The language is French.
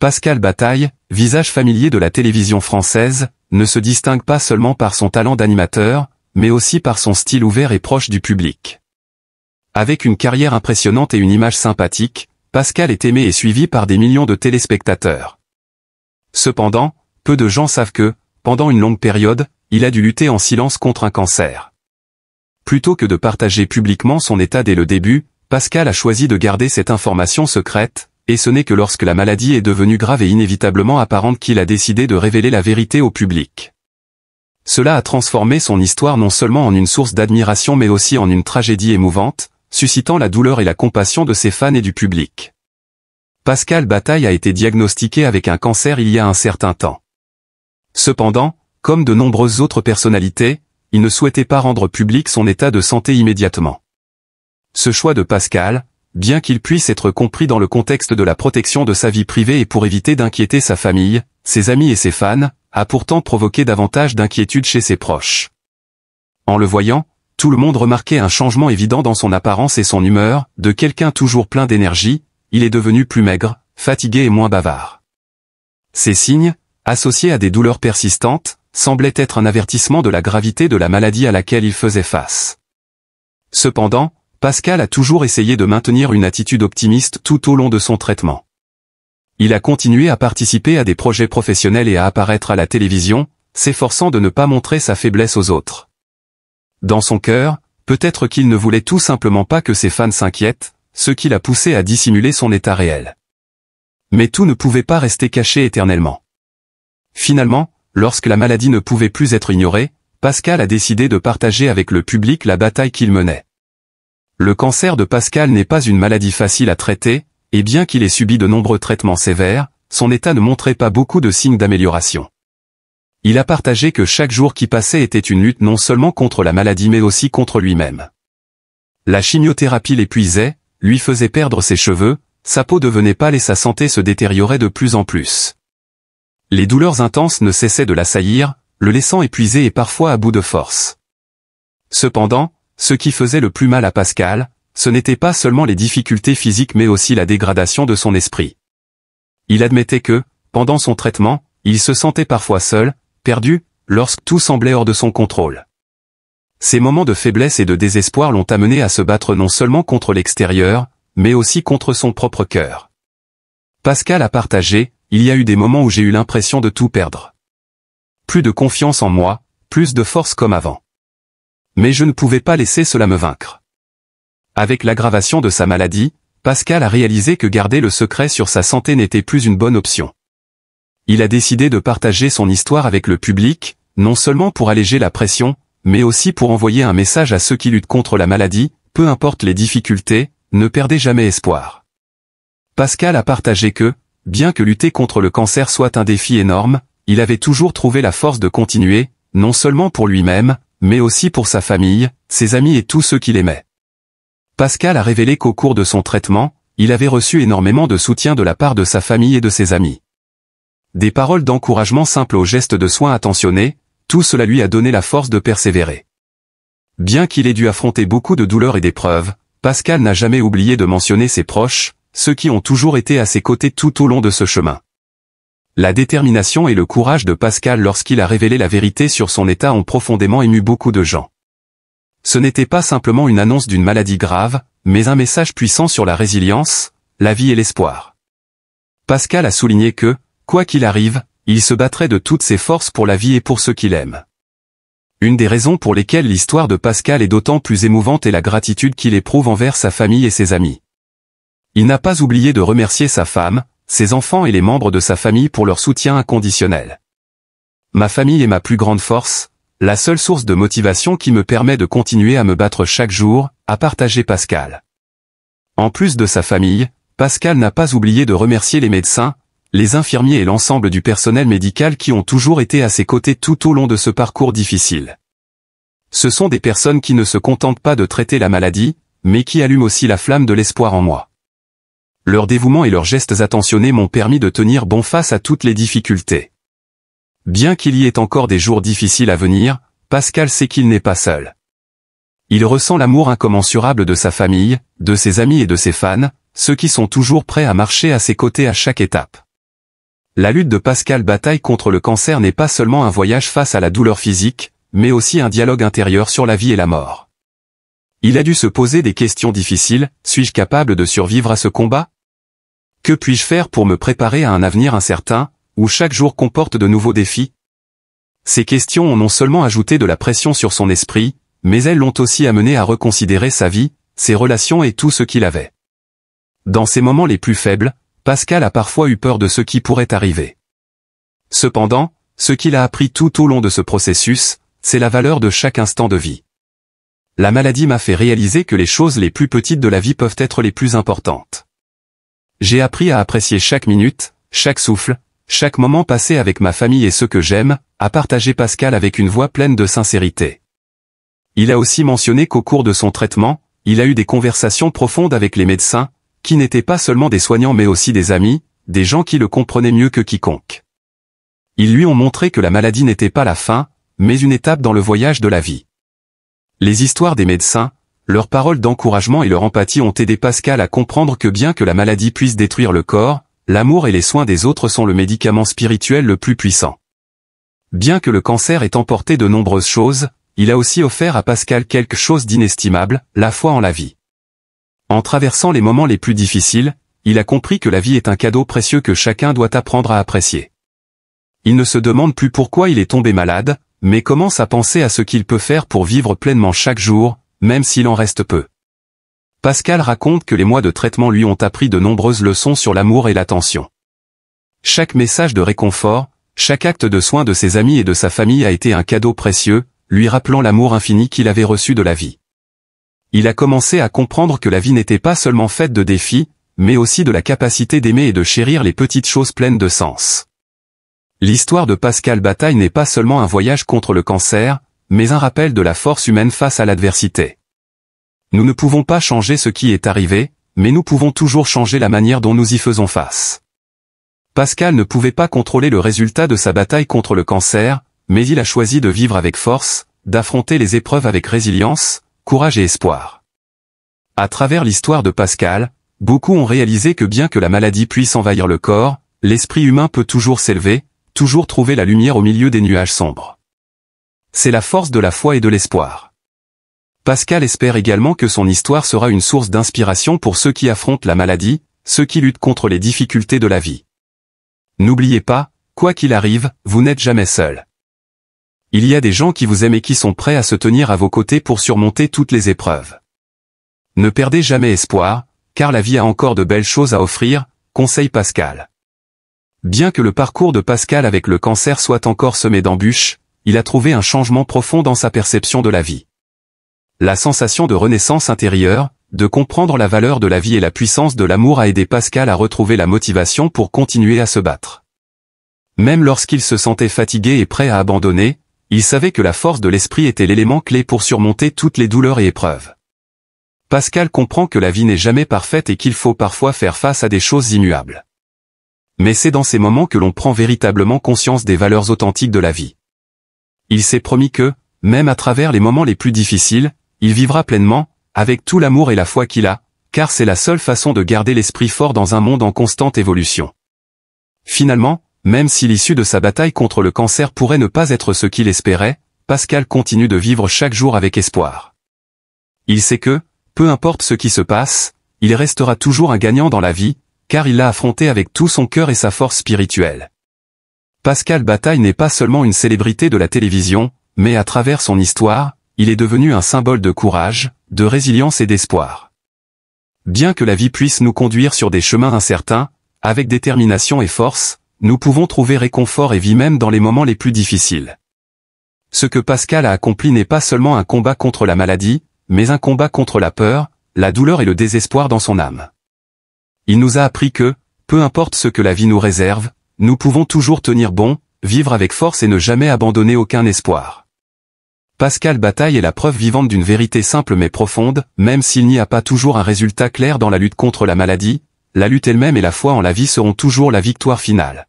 Pascal Bataille, visage familier de la télévision française, ne se distingue pas seulement par son talent d'animateur, mais aussi par son style ouvert et proche du public. Avec une carrière impressionnante et une image sympathique, Pascal est aimé et suivi par des millions de téléspectateurs. Cependant, peu de gens savent que, pendant une longue période, il a dû lutter en silence contre un cancer. Plutôt que de partager publiquement son état dès le début, Pascal a choisi de garder cette information secrète, et ce n'est que lorsque la maladie est devenue grave et inévitablement apparente qu'il a décidé de révéler la vérité au public. Cela a transformé son histoire non seulement en une source d'admiration mais aussi en une tragédie émouvante, suscitant la douleur et la compassion de ses fans et du public. Pascal Bataille a été diagnostiqué avec un cancer il y a un certain temps. Cependant, comme de nombreuses autres personnalités, il ne souhaitait pas rendre public son état de santé immédiatement. Ce choix de Pascal, bien qu'il puisse être compris dans le contexte de la protection de sa vie privée et pour éviter d'inquiéter sa famille, ses amis et ses fans, a pourtant provoqué davantage d'inquiétude chez ses proches. En le voyant, tout le monde remarquait un changement évident dans son apparence et son humeur, de quelqu'un toujours plein d'énergie, il est devenu plus maigre, fatigué et moins bavard. Ces signes, associés à des douleurs persistantes, semblaient être un avertissement de la gravité de la maladie à laquelle il faisait face. Cependant, Pascal a toujours essayé de maintenir une attitude optimiste tout au long de son traitement. Il a continué à participer à des projets professionnels et à apparaître à la télévision, s'efforçant de ne pas montrer sa faiblesse aux autres. Dans son cœur, peut-être qu'il ne voulait tout simplement pas que ses fans s'inquiètent, ce qui l'a poussé à dissimuler son état réel. Mais tout ne pouvait pas rester caché éternellement. Finalement, lorsque la maladie ne pouvait plus être ignorée, Pascal a décidé de partager avec le public la bataille qu'il menait. Le cancer de Pascal n'est pas une maladie facile à traiter, et bien qu'il ait subi de nombreux traitements sévères, son état ne montrait pas beaucoup de signes d'amélioration. Il a partagé que chaque jour qui passait était une lutte non seulement contre la maladie mais aussi contre lui-même. La chimiothérapie l'épuisait, lui faisait perdre ses cheveux, sa peau devenait pâle et sa santé se détériorait de plus en plus. Les douleurs intenses ne cessaient de l'assaillir, le laissant épuisé et parfois à bout de force. Cependant, ce qui faisait le plus mal à Pascal, ce n'était pas seulement les difficultés physiques mais aussi la dégradation de son esprit. Il admettait que, pendant son traitement, il se sentait parfois seul, perdu, lorsque tout semblait hors de son contrôle. Ces moments de faiblesse et de désespoir l'ont amené à se battre non seulement contre l'extérieur, mais aussi contre son propre cœur. Pascal a partagé, il y a eu des moments où j'ai eu l'impression de tout perdre. Plus de confiance en moi, plus de force comme avant. Mais je ne pouvais pas laisser cela me vaincre. Avec l'aggravation de sa maladie, Pascal a réalisé que garder le secret sur sa santé n'était plus une bonne option. Il a décidé de partager son histoire avec le public, non seulement pour alléger la pression, mais aussi pour envoyer un message à ceux qui luttent contre la maladie, peu importe les difficultés, ne perdez jamais espoir. Pascal a partagé que, bien que lutter contre le cancer soit un défi énorme, il avait toujours trouvé la force de continuer, non seulement pour lui-même, mais aussi pour sa famille, ses amis et tous ceux qu'il aimait. Pascal a révélé qu'au cours de son traitement, il avait reçu énormément de soutien de la part de sa famille et de ses amis. Des paroles d'encouragement simples aux gestes de soins attentionnés, tout cela lui a donné la force de persévérer. Bien qu'il ait dû affronter beaucoup de douleurs et d'épreuves, Pascal n'a jamais oublié de mentionner ses proches, ceux qui ont toujours été à ses côtés tout au long de ce chemin. La détermination et le courage de Pascal lorsqu'il a révélé la vérité sur son état ont profondément ému beaucoup de gens. Ce n'était pas simplement une annonce d'une maladie grave, mais un message puissant sur la résilience, la vie et l'espoir. Pascal a souligné que, quoi qu'il arrive, il se battrait de toutes ses forces pour la vie et pour ceux qu'il aime. Une des raisons pour lesquelles l'histoire de Pascal est d'autant plus émouvante est la gratitude qu'il éprouve envers sa famille et ses amis. Il n'a pas oublié de remercier sa femme, ses enfants et les membres de sa famille pour leur soutien inconditionnel. Ma famille est ma plus grande force, la seule source de motivation qui me permet de continuer à me battre chaque jour, a partagé Pascal. En plus de sa famille, Pascal n'a pas oublié de remercier les médecins, les infirmiers et l'ensemble du personnel médical qui ont toujours été à ses côtés tout au long de ce parcours difficile. Ce sont des personnes qui ne se contentent pas de traiter la maladie, mais qui allument aussi la flamme de l'espoir en moi. Leur dévouement et leurs gestes attentionnés m'ont permis de tenir bon face à toutes les difficultés. Bien qu'il y ait encore des jours difficiles à venir, Pascal sait qu'il n'est pas seul. Il ressent l'amour incommensurable de sa famille, de ses amis et de ses fans, ceux qui sont toujours prêts à marcher à ses côtés à chaque étape. La lutte de Pascal Bataille contre le cancer n'est pas seulement un voyage face à la douleur physique, mais aussi un dialogue intérieur sur la vie et la mort. Il a dû se poser des questions difficiles. Suis-je capable de survivre à ce combat? Que puis-je faire pour me préparer à un avenir incertain, où chaque jour comporte de nouveaux défis? Ces questions ont non seulement ajouté de la pression sur son esprit, mais elles l'ont aussi amené à reconsidérer sa vie, ses relations et tout ce qu'il avait. Dans ses moments les plus faibles, Pascal a parfois eu peur de ce qui pourrait arriver. Cependant, ce qu'il a appris tout au long de ce processus, c'est la valeur de chaque instant de vie. La maladie m'a fait réaliser que les choses les plus petites de la vie peuvent être les plus importantes. J'ai appris à apprécier chaque minute, chaque souffle, chaque moment passé avec ma famille et ceux que j'aime, a partagé Pascal avec une voix pleine de sincérité. Il a aussi mentionné qu'au cours de son traitement, il a eu des conversations profondes avec les médecins, qui n'étaient pas seulement des soignants mais aussi des amis, des gens qui le comprenaient mieux que quiconque. Ils lui ont montré que la maladie n'était pas la fin, mais une étape dans le voyage de la vie. Les histoires des médecins, leurs paroles d'encouragement et leur empathie ont aidé Pascal à comprendre que bien que la maladie puisse détruire le corps, l'amour et les soins des autres sont le médicament spirituel le plus puissant. Bien que le cancer ait emporté de nombreuses choses, il a aussi offert à Pascal quelque chose d'inestimable, la foi en la vie. En traversant les moments les plus difficiles, il a compris que la vie est un cadeau précieux que chacun doit apprendre à apprécier. Il ne se demande plus pourquoi il est tombé malade, mais commence à penser à ce qu'il peut faire pour vivre pleinement chaque jour, même s'il en reste peu. Pascal raconte que les mois de traitement lui ont appris de nombreuses leçons sur l'amour et l'attention. Chaque message de réconfort, chaque acte de soin de ses amis et de sa famille a été un cadeau précieux, lui rappelant l'amour infini qu'il avait reçu de la vie. Il a commencé à comprendre que la vie n'était pas seulement faite de défis, mais aussi de la capacité d'aimer et de chérir les petites choses pleines de sens. L'histoire de Pascal Bataille n'est pas seulement un voyage contre le cancer, mais un rappel de la force humaine face à l'adversité. Nous ne pouvons pas changer ce qui est arrivé, mais nous pouvons toujours changer la manière dont nous y faisons face. Pascal ne pouvait pas contrôler le résultat de sa bataille contre le cancer, mais il a choisi de vivre avec force, d'affronter les épreuves avec résilience, courage et espoir. À travers l'histoire de Pascal, beaucoup ont réalisé que bien que la maladie puisse envahir le corps, l'esprit humain peut toujours s'élever, toujours trouver la lumière au milieu des nuages sombres. C'est la force de la foi et de l'espoir. Pascal espère également que son histoire sera une source d'inspiration pour ceux qui affrontent la maladie, ceux qui luttent contre les difficultés de la vie. N'oubliez pas, quoi qu'il arrive, vous n'êtes jamais seul. Il y a des gens qui vous aiment et qui sont prêts à se tenir à vos côtés pour surmonter toutes les épreuves. Ne perdez jamais espoir, car la vie a encore de belles choses à offrir, conseille Pascal. Bien que le parcours de Pascal avec le cancer soit encore semé d'embûches, il a trouvé un changement profond dans sa perception de la vie. La sensation de renaissance intérieure, de comprendre la valeur de la vie et la puissance de l'amour a aidé Pascal à retrouver la motivation pour continuer à se battre. Même lorsqu'il se sentait fatigué et prêt à abandonner, il savait que la force de l'esprit était l'élément clé pour surmonter toutes les douleurs et épreuves. Pascal comprend que la vie n'est jamais parfaite et qu'il faut parfois faire face à des choses immuables. Mais c'est dans ces moments que l'on prend véritablement conscience des valeurs authentiques de la vie. Il s'est promis que, même à travers les moments les plus difficiles, il vivra pleinement, avec tout l'amour et la foi qu'il a, car c'est la seule façon de garder l'esprit fort dans un monde en constante évolution. Finalement, même si l'issue de sa bataille contre le cancer pourrait ne pas être ce qu'il espérait, Pascal continue de vivre chaque jour avec espoir. Il sait que, peu importe ce qui se passe, il restera toujours un gagnant dans la vie, car il l'a affronté avec tout son cœur et sa force spirituelle. Pascal Bataille n'est pas seulement une célébrité de la télévision, mais à travers son histoire, il est devenu un symbole de courage, de résilience et d'espoir. Bien que la vie puisse nous conduire sur des chemins incertains, avec détermination et force, nous pouvons trouver réconfort et vie même dans les moments les plus difficiles. Ce que Pascal a accompli n'est pas seulement un combat contre la maladie, mais un combat contre la peur, la douleur et le désespoir dans son âme. Il nous a appris que, peu importe ce que la vie nous réserve, nous pouvons toujours tenir bon, vivre avec force et ne jamais abandonner aucun espoir. Pascal Bataille est la preuve vivante d'une vérité simple mais profonde, même s'il n'y a pas toujours un résultat clair dans la lutte contre la maladie, la lutte elle-même et la foi en la vie seront toujours la victoire finale.